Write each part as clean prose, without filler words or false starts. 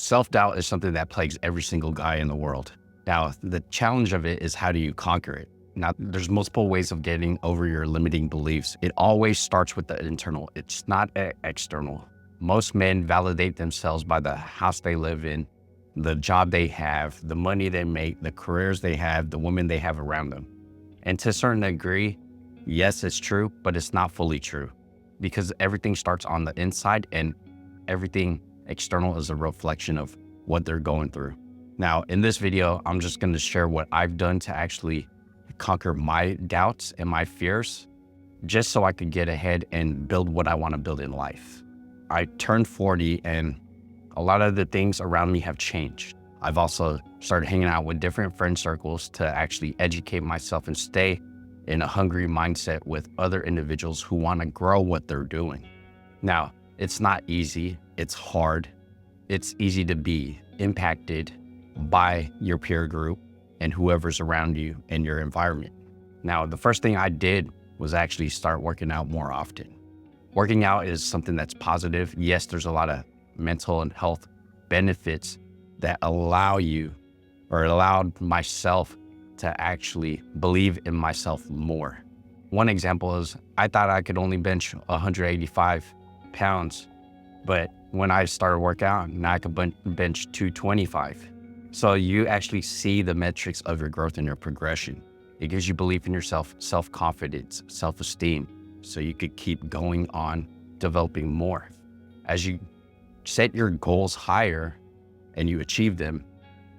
Self-doubt is something that plagues every single guy in the world. Now, the challenge of it is, how do you conquer it? Now, there's multiple ways of getting over your limiting beliefs. It always starts with the internal. It's not external. Most men validate themselves by the house they live in, the job they have, the money they make, the careers they have, the women they have around them. And to a certain degree, yes, it's true, but it's not fully true, because everything starts on the inside and everything external is a reflection of what they're going through. Now, in this video, I'm just going to share what I've done to actually conquer my doubts and my fears, just so I could get ahead and build what I want to build in life. I turned 40 and a lot of the things around me have changed. I've also started hanging out with different friend circles to actually educate myself and stay in a hungry mindset with other individuals who want to grow what they're doing. Now, it's not easy, it's hard. It's easy to be impacted by your peer group and whoever's around you in your environment. Now, the first thing I did was actually start working out more often. Working out is something that's positive. Yes, there's a lot of mental and health benefits that allow you, or allowed myself, to actually believe in myself more. One example is, I thought I could only bench 185 pounds, but when I started working out, now I could bench 225. So you actually see the metrics of your growth and your progression. It gives you belief in yourself, self-confidence, self-esteem, so you could keep going on developing more. As you set your goals higher and you achieve them,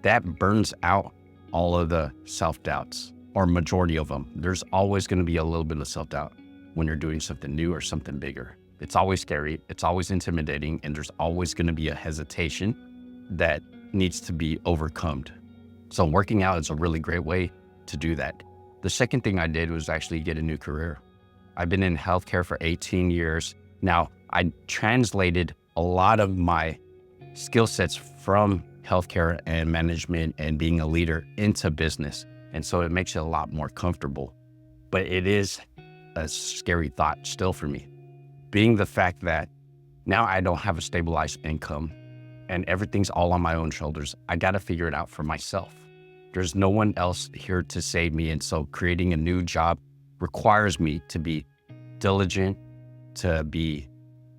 that burns out all of the self-doubts, or majority of them. There's always going to be a little bit of self-doubt when you're doing something new or something bigger. It's always scary, it's always intimidating, and there's always going to be a hesitation that needs to be overcome. So working out is a really great way to do that. The second thing I did was actually get a new career. I've been in healthcare for 18 years. Now, I translated a lot of my skill sets from healthcare and management and being a leader into business. And so it makes it a lot more comfortable. But it is a scary thought still for me, being the fact that now I don't have a stabilized income and everything's all on my own shoulders. I got to figure it out for myself. There's no one else here to save me. And so creating a new job requires me to be diligent, to be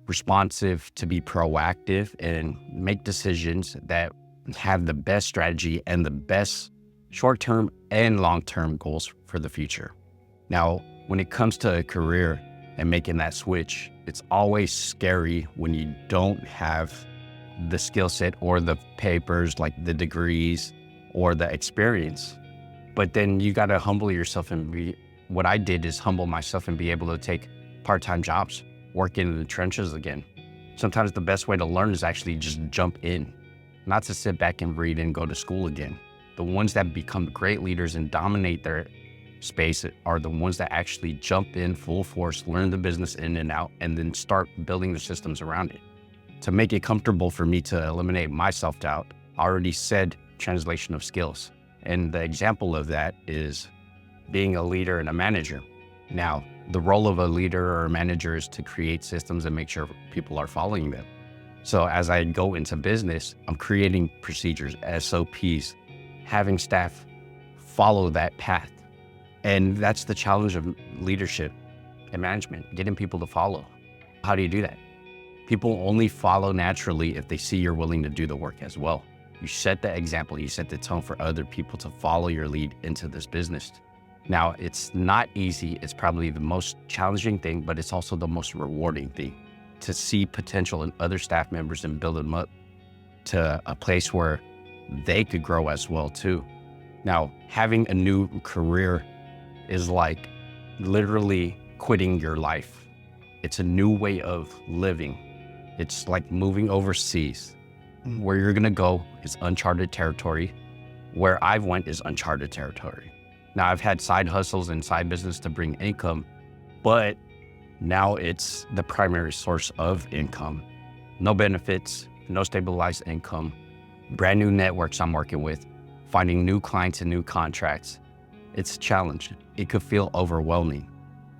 responsive, to be proactive, and make decisions that have the best strategy and the best short-term and long-term goals for the future. Now, when it comes to a career and making that switch, it's always scary when you don't have the skill set or the papers, like the degrees or the experience. But then you got to humble yourself and what I did is humble myself and be able to take part-time jobs, work in the trenches again. Sometimes the best way to learn is actually just jump in, not to sit back and read and go to school again. The ones that become great leaders and dominate their space are the ones that actually jump in full force, learn the business in and out, and then start building the systems around it. To make it comfortable for me to eliminate my self-doubt, I already said translation of skills. And the example of that is being a leader and a manager. Now, the role of a leader or a manager is to create systems and make sure people are following them. So as I go into business, I'm creating procedures, SOPs, having staff follow that path. And that's the challenge of leadership and management, getting people to follow. How do you do that? People only follow naturally if they see you're willing to do the work as well. You set the example, you set the tone for other people to follow your lead into this business. Now, it's not easy. It's probably the most challenging thing, but it's also the most rewarding thing, to see potential in other staff members and build them up to a place where they could grow as well too. Now, having a new career is like literally quitting your life. It's a new way of living. It's like moving overseas. Where you're gonna go is uncharted territory. Where I've went is uncharted territory. Now, I've had side hustles and side business to bring income, but now it's the primary source of income. No benefits, no stabilized income, brand new networks I'm working with, finding new clients and new contracts. It's a challenge. It could feel overwhelming,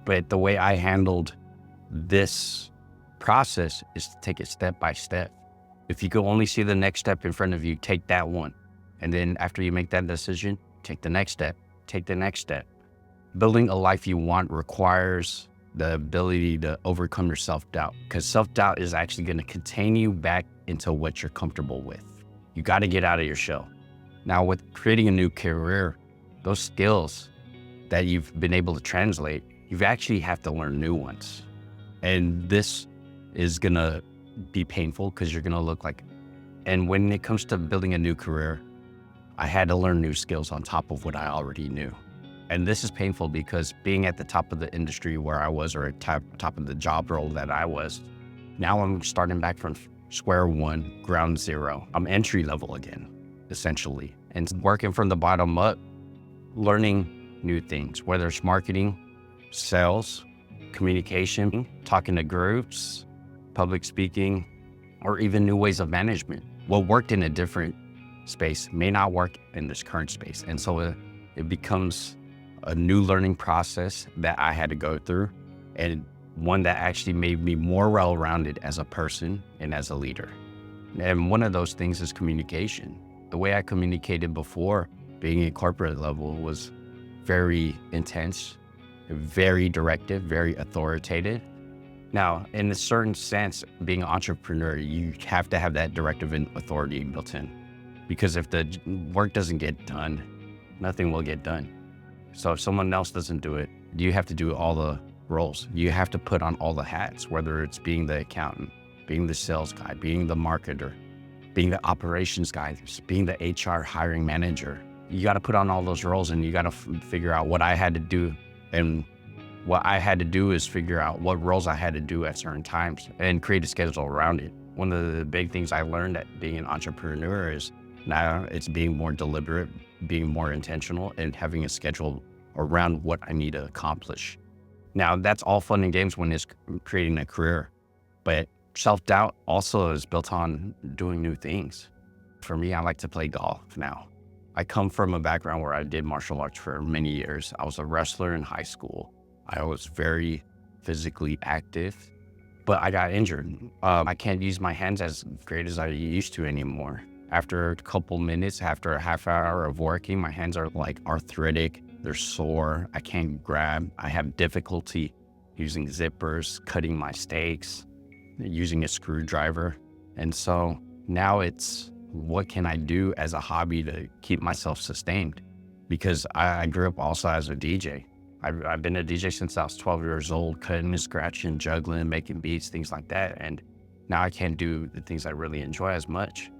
but the way I handled this process is to take it step by step. If you can only see the next step in front of you, take that one. And then after you make that decision, take the next step, take the next step. Building a life you want requires the ability to overcome your self-doubt, because self-doubt is actually going to contain you back into what you're comfortable with. You got to get out of your shell. Now, with creating a new career, those skills that you've been able to translate, you actually have to learn new ones. And this is going to be painful because you're going to look like, and when it comes to building a new career, I had to learn new skills on top of what I already knew. And this is painful because being at the top of the industry where I was, or at top of the job role that I was, now I'm starting back from square one, ground zero. I'm entry level again, essentially. And working from the bottom up, learning new things, whether it's marketing, sales, communication, talking to groups, public speaking, or even new ways of management. What worked in a different space may not work in this current space. And so it becomes a new learning process that I had to go through, and one that actually made me more well-rounded as a person and as a leader. And one of those things is communication. The way I communicated before, being at corporate level, was very intense, very directive, very authoritative. Now, in a certain sense, being an entrepreneur, you have to have that directive and authority built in, because if the work doesn't get done, nothing will get done. So if someone else doesn't do it, you have to do all the roles. You have to put on all the hats, whether it's being the accountant, being the sales guy, being the marketer, being the operations guy, being the HR hiring manager. You got to put on all those roles, and you got to figure out what I had to do. And what I had to do is figure out what roles I had to do at certain times and create a schedule around it. One of the big things I learned at being an entrepreneur is now it's being more deliberate, being more intentional, and having a schedule around what I need to accomplish. Now, that's all fun and games when it's creating a career, but self-doubt also is built on doing new things. For me, I like to play golf now. I come from a background where I did martial arts for many years. I was a wrestler in high school. I was very physically active, but I got injured. I can't use my hands as great as I used to anymore. After a couple minutes, after a half hour of working, my hands are like arthritic, they're sore, I can't grab. I have difficulty using zippers, cutting my steaks, using a screwdriver. And so now it's, what can I do as a hobby to keep myself sustained? Because I grew up also as a DJ. I've been a DJ since I was 12 years old, cutting and scratching, juggling, making beats, things like that. And now I can't do the things I really enjoy as much.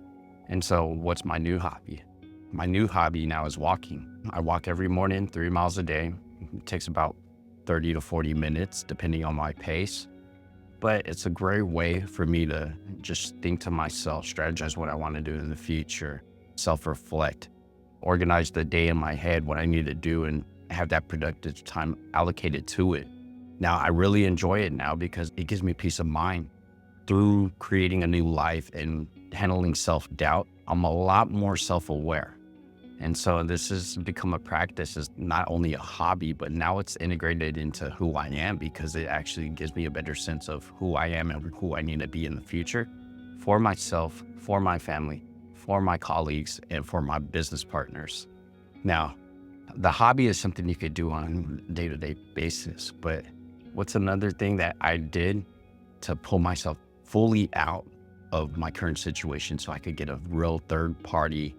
And so what's my new hobby? My new hobby now is walking. I walk every morning, 3 miles a day. It takes about 30 to 40 minutes, depending on my pace. But it's a great way for me to just think to myself, strategize what I want to do in the future, self-reflect, organize the day in my head, what I need to do, and have that productive time allocated to it. Now, I really enjoy it now because it gives me peace of mind. Through creating a new life and handling self-doubt, I'm a lot more self-aware. And so this has become a practice. It's not only a hobby, but now it's integrated into who I am, because it actually gives me a better sense of who I am and who I need to be in the future for myself, for my family, for my colleagues, and for my business partners. Now, the hobby is something you could do on a day-to-day basis, but what's another thing that I did to pull myself fully out of my current situation so I could get a real third-party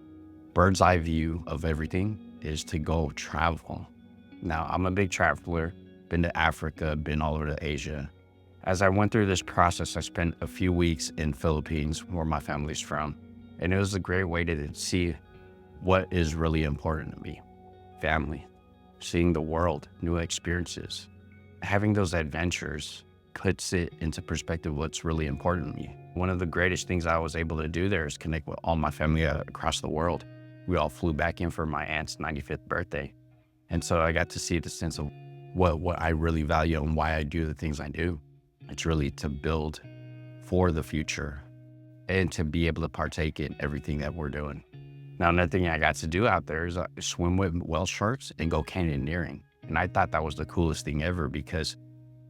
bird's eye view of everything is to go travel. Now, I'm a big traveler, been to Africa, been all over to Asia. As I went through this process, I spent a few weeks in Philippines, where my family's from, and it was a great way to see what is really important to me. Family, seeing the world, new experiences. Having those adventures puts it into perspective what's really important to me. One of the greatest things I was able to do there is connect with all my family across the world. We all flew back in for my aunt's 95th birthday. And so I got to see the sense of what I really value and why I do the things I do. It's really to build for the future and to be able to partake in everything that we're doing. Now, another thing I got to do out there is swim with whale sharks and go canyoneering. And I thought that was the coolest thing ever because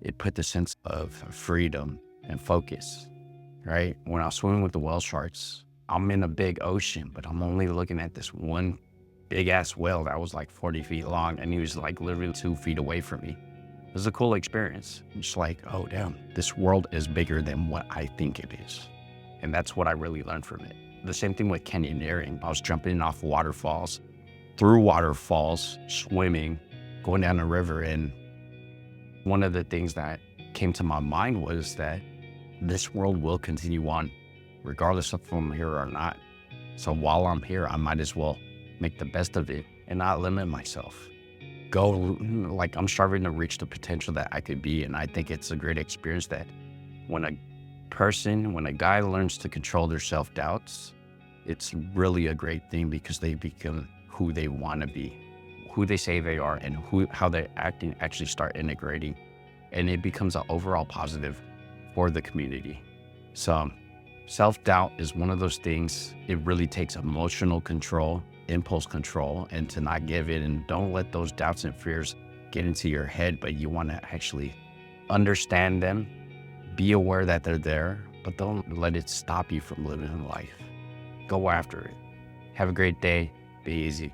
it put the sense of freedom and focus. right? When I was swimming with the whale sharks, I'm in a big ocean, but I'm only looking at this one big ass whale that was like 40 feet long, and he was like literally 2 feet away from me. It was a cool experience. Just like, oh damn, this world is bigger than what I think it is. And that's what I really learned from it. The same thing with canyoneering. I was jumping off waterfalls, through waterfalls, swimming, going down a river. And one of the things that came to my mind was that this world will continue on, regardless of if I'm here or not. So while I'm here, I might as well make the best of it and not limit myself. Go, like, I'm striving to reach the potential that I could be. And I think it's a great experience that when a guy learns to control their self-doubts, it's really a great thing because they become who they want to be, who they say they are, and how they're acting actually start integrating. And it becomes an overall positive for the community. So self-doubt is one of those things. It really takes emotional control, impulse control, and to not give it, and don't let those doubts and fears get into your head, but you want to actually understand them, be aware that they're there, but don't let it stop you from living life. Go after it. Have a great day. Be easy.